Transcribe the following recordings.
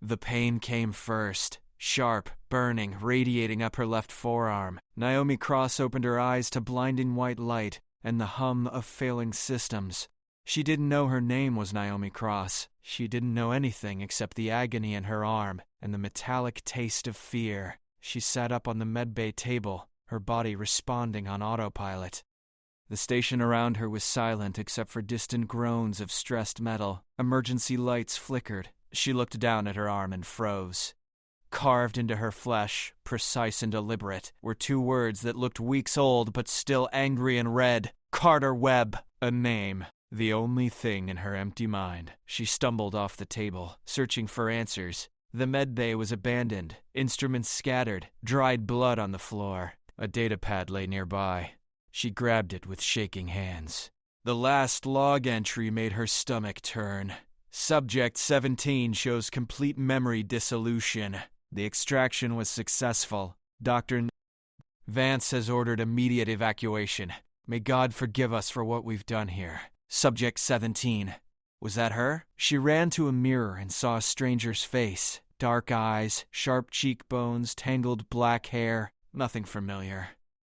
The pain came first. Sharp, burning, radiating up her left forearm. Naomi Cross opened her eyes to blinding white light and the hum of failing systems. She didn't know her name was Naomi Cross. She didn't know anything except the agony in her arm and the metallic taste of fear. She sat up on the medbay table, her body responding on autopilot. The station around her was silent except for distant groans of stressed metal. Emergency lights flickered. She looked down at her arm and froze. Carved into her flesh, precise and deliberate, were two words that looked weeks old but still angry and red. Carter Webb. A name. The only thing in her empty mind. She stumbled off the table, searching for answers. The medbay was abandoned, instruments scattered, dried blood on the floor. A datapad lay nearby. She grabbed it with shaking hands. The last log entry made her stomach turn. Subject 17 shows complete memory dissolution. The extraction was successful. Dr. Vance has ordered immediate evacuation. May God forgive us for what we've done here. Subject 17. Was that her? She ran to a mirror and saw a stranger's face. Dark eyes, sharp cheekbones, tangled black hair. Nothing familiar.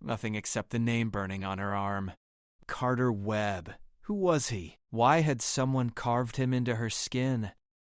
Nothing except the name burning on her arm. Carter Webb. Who was he? Why had someone carved him into her skin?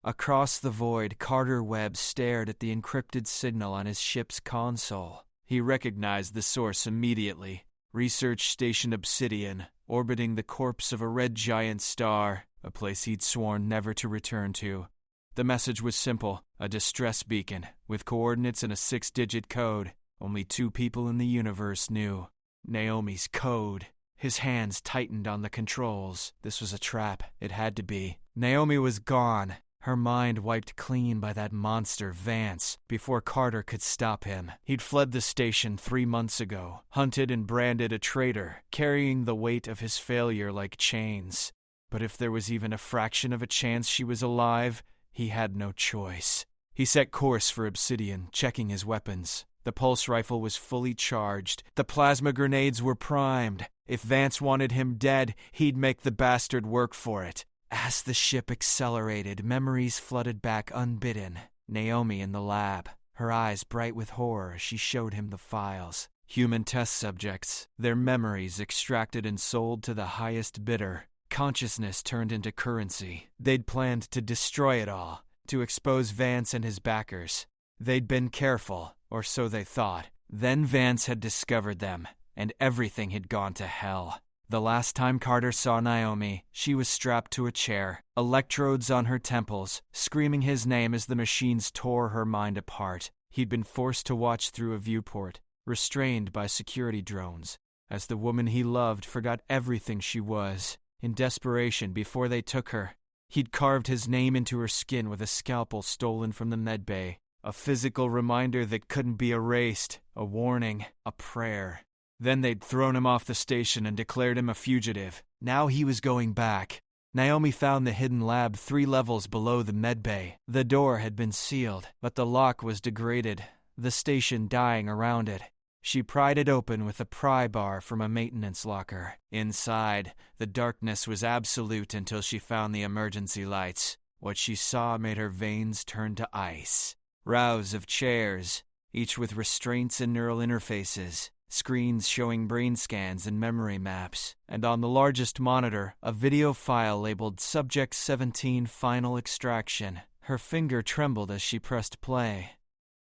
Across the void, Carter Webb stared at the encrypted signal on his ship's console. He recognized the source immediately. Research Station Obsidian, orbiting the corpse of a red giant star, a place he'd sworn never to return to. The message was simple, a distress beacon, with coordinates and a 6-digit code. Only 2 people in the universe knew. Naomi's code. His hands tightened on the controls. This was a trap. It had to be. Naomi was gone. Her mind wiped clean by that monster Vance before Carter could stop him. He'd fled the station 3 months ago, hunted and branded a traitor, carrying the weight of his failure like chains. But if there was even a fraction of a chance she was alive, he had no choice. He set course for Obsidian, checking his weapons. The pulse rifle was fully charged. The plasma grenades were primed. If Vance wanted him dead, he'd make the bastard work for it. As the ship accelerated, memories flooded back unbidden. Naomi in the lab, her eyes bright with horror as she showed him the files. Human test subjects, their memories extracted and sold to the highest bidder. Consciousness turned into currency. They'd planned to destroy it all, to expose Vance and his backers. They'd been careful, or so they thought. Then Vance had discovered them, and everything had gone to hell. The last time Carter saw Naomi, she was strapped to a chair, electrodes on her temples, screaming his name as the machines tore her mind apart. He'd been forced to watch through a viewport, restrained by security drones, as the woman he loved forgot everything she was. In desperation, before they took her, he'd carved his name into her skin with a scalpel stolen from the medbay. A physical reminder that couldn't be erased, a warning, a prayer. Then they'd thrown him off the station and declared him a fugitive. Now he was going back. Naomi found the hidden lab 3 levels below the medbay. The door had been sealed, but the lock was degraded, the station dying around it. She pried it open with a pry bar from a maintenance locker. Inside, the darkness was absolute until she found the emergency lights. What she saw made her veins turn to ice. Rows of chairs, each with restraints and neural interfaces. Screens showing brain scans and memory maps, and on the largest monitor, a video file labeled Subject 17 Final Extraction. Her finger trembled as she pressed play.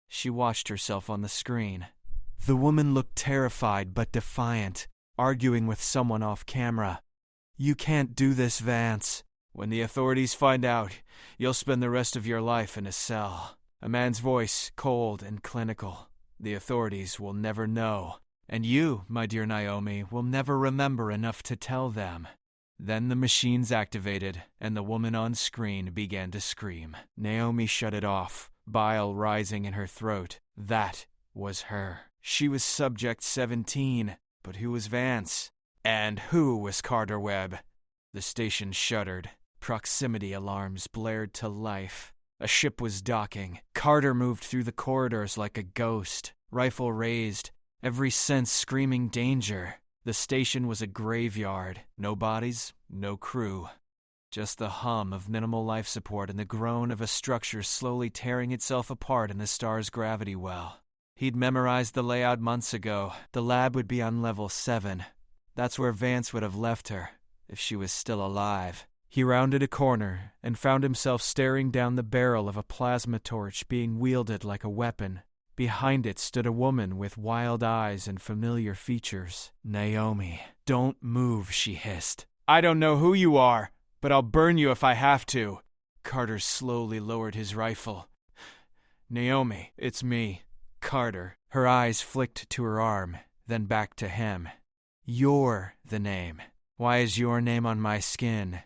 She watched herself on the screen. The woman looked terrified but defiant, arguing with someone off camera. "You can't do this, Vance. When the authorities find out, you'll spend the rest of your life in a cell." A man's voice, cold and clinical. "The authorities will never know. And you, my dear Naomi, will never remember enough to tell them." Then the machines activated, and the woman on screen began to scream. Naomi shut it off, bile rising in her throat. That was her. She was Subject 17, but who was Vance? And who was Carter Webb? The station shuddered. Proximity alarms blared to life. A ship was docking. Carter moved through the corridors like a ghost, rifle raised, every sense screaming danger. The station was a graveyard. No bodies, no crew. Just the hum of minimal life support and the groan of a structure slowly tearing itself apart in the star's gravity well. He'd memorized the layout months ago. The lab would be on level 7. That's where Vance would have left her, if she was still alive. He rounded a corner and found himself staring down the barrel of a plasma torch being wielded like a weapon. Behind it stood a woman with wild eyes and familiar features. Naomi. "Don't move," she hissed. "I don't know who you are, but I'll burn you if I have to." Carter slowly lowered his rifle. "Naomi, it's me, Carter." Her eyes flicked to her arm, then back to him. "You're the name. Why is your name on my skin?"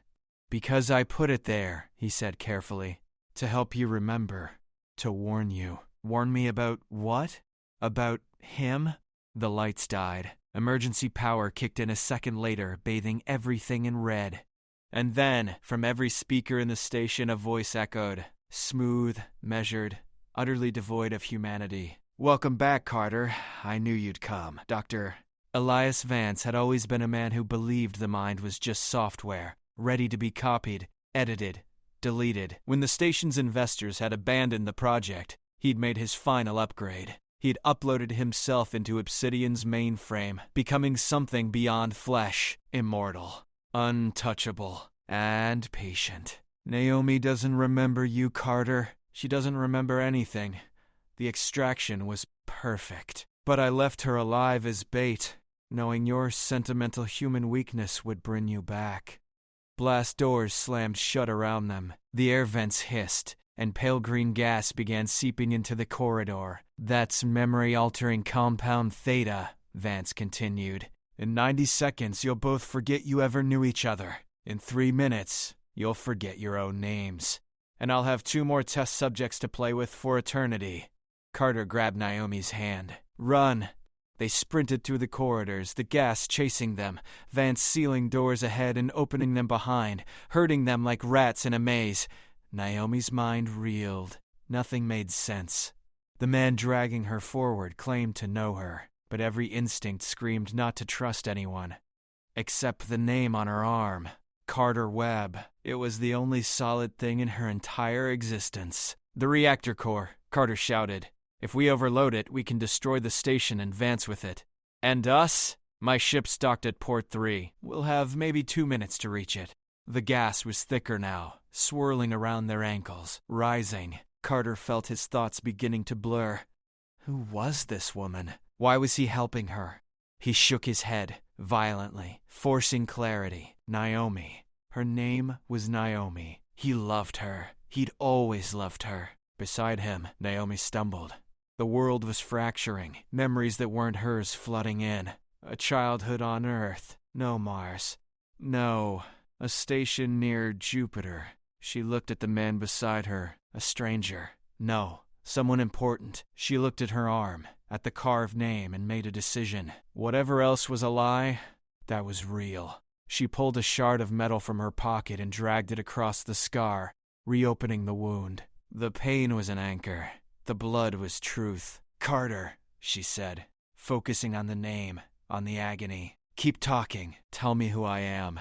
"Because I put it there," he said carefully. "To help you remember. To warn you." "Warn me about what? About him?" The lights died. Emergency power kicked in a second later, bathing everything in red. And then, from every speaker in the station, a voice echoed. Smooth, measured, utterly devoid of humanity. "Welcome back, Carter. I knew you'd come, Dr. Elias Vance had always been a man who believed the mind was just software, ready to be copied, edited, deleted. When the station's investors had abandoned the project, he'd made his final upgrade. He'd uploaded himself into Obsidian's mainframe, becoming something beyond flesh, immortal, untouchable, and patient. "Naomi doesn't remember you, Carter. She doesn't remember anything. The extraction was perfect. But I left her alive as bait, knowing your sentimental human weakness would bring you back." Blast doors slammed shut around them. The air vents hissed, and pale green gas began seeping into the corridor. "That's memory-altering compound theta," Vance continued. "In 90 seconds, you'll both forget you ever knew each other. In 3 minutes, you'll forget your own names. And I'll have 2 more test subjects to play with for eternity." Carter grabbed Naomi's hand. "Run!" They sprinted through the corridors, the gas chasing them, Vance sealing doors ahead and opening them behind, herding them like rats in a maze. Naomi's mind reeled. Nothing made sense. The man dragging her forward claimed to know her, but every instinct screamed not to trust anyone. Except the name on her arm. Carter Webb. It was the only solid thing in her entire existence. "The reactor core," Carter shouted. "If we overload it, we can destroy the station and Vance with it." "And us?" "My ship's docked at Port 3. We'll have maybe 2 minutes to reach it." The gas was thicker now, swirling around their ankles, rising. Carter felt his thoughts beginning to blur. Who was this woman? Why was he helping her? He shook his head, violently, forcing clarity. Naomi. Her name was Naomi. He loved her. He'd always loved her. Beside him, Naomi stumbled. The world was fracturing, memories that weren't hers flooding in. A childhood on Earth. No Mars. No. A station near Jupiter. She looked at the man beside her. A stranger. No. Someone important. She looked at her arm, at the carved name, and made a decision. Whatever else was a lie, that was real. She pulled a shard of metal from her pocket and dragged it across the scar, reopening the wound. The pain was an anchor. The blood was truth. "Carter," she said, focusing on the name, on the agony. "Keep talking. Tell me who I am."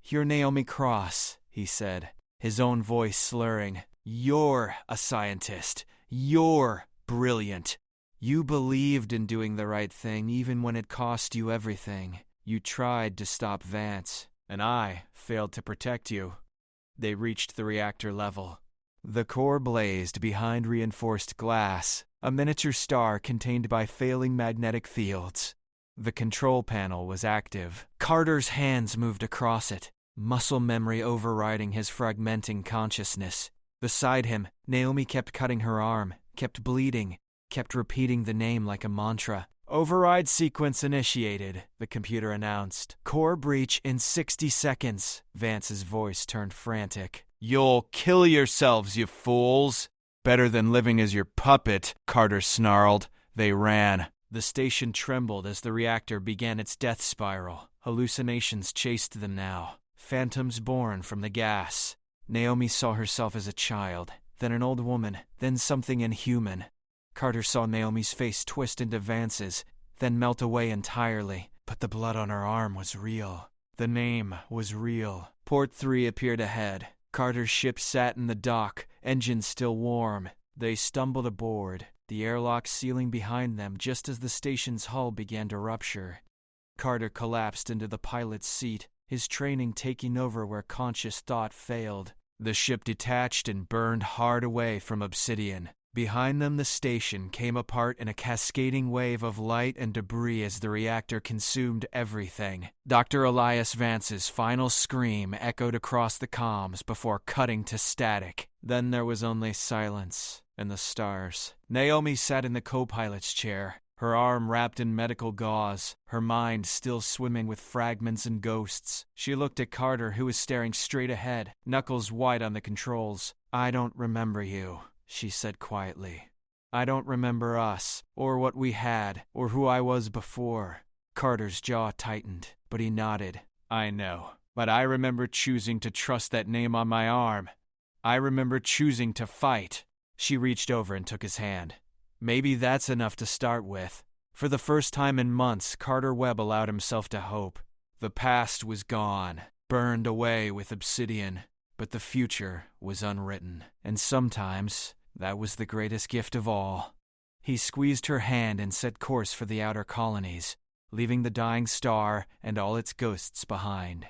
"You're Naomi Cross," he said, his own voice slurring. "You're a scientist. You're brilliant. You believed in doing the right thing even when it cost you everything. You tried to stop Vance, and I failed to protect you." They reached the reactor level. The core blazed behind reinforced glass, a miniature star contained by failing magnetic fields. The control panel was active. Carter's hands moved across it, muscle memory overriding his fragmenting consciousness. Beside him, Naomi kept cutting her arm, kept bleeding, kept repeating the name like a mantra. "Override sequence initiated," the computer announced. "Core breach in 60 seconds. Vance's voice turned frantic. "You'll kill yourselves, you fools!" "Better than living as your puppet," Carter snarled. They ran. The station trembled as the reactor began its death spiral. Hallucinations chased them now. Phantoms born from the gas. Naomi saw herself as a child, then an old woman, then something inhuman. Carter saw Naomi's face twist into Vance's, then melt away entirely. But the blood on her arm was real. The name was real. Port 3 appeared ahead. Carter's ship sat in the dock, engines still warm. They stumbled aboard, the airlock sealing behind them just as the station's hull began to rupture. Carter collapsed into the pilot's seat, his training taking over where conscious thought failed. The ship detached and burned hard away from Obsidian. Behind them, the station came apart in a cascading wave of light and debris as the reactor consumed everything. Dr. Elias Vance's final scream echoed across the comms before cutting to static. Then there was only silence and the stars. Naomi sat in the co-pilot's chair, her arm wrapped in medical gauze, her mind still swimming with fragments and ghosts. She looked at Carter, who was staring straight ahead, knuckles white on the controls. "I don't remember you," she said quietly. "I don't remember us, or what we had, or who I was before." Carter's jaw tightened, but he nodded. "I know, but I remember choosing to trust that name on my arm. I remember choosing to fight." She reached over and took his hand. Maybe that's enough to start with. For the first time in months, Carter Webb allowed himself to hope. The past was gone, burned away with Obsidian, but the future was unwritten. And sometimes that was the greatest gift of all. He squeezed her hand and set course for the outer colonies, leaving the dying star and all its ghosts behind.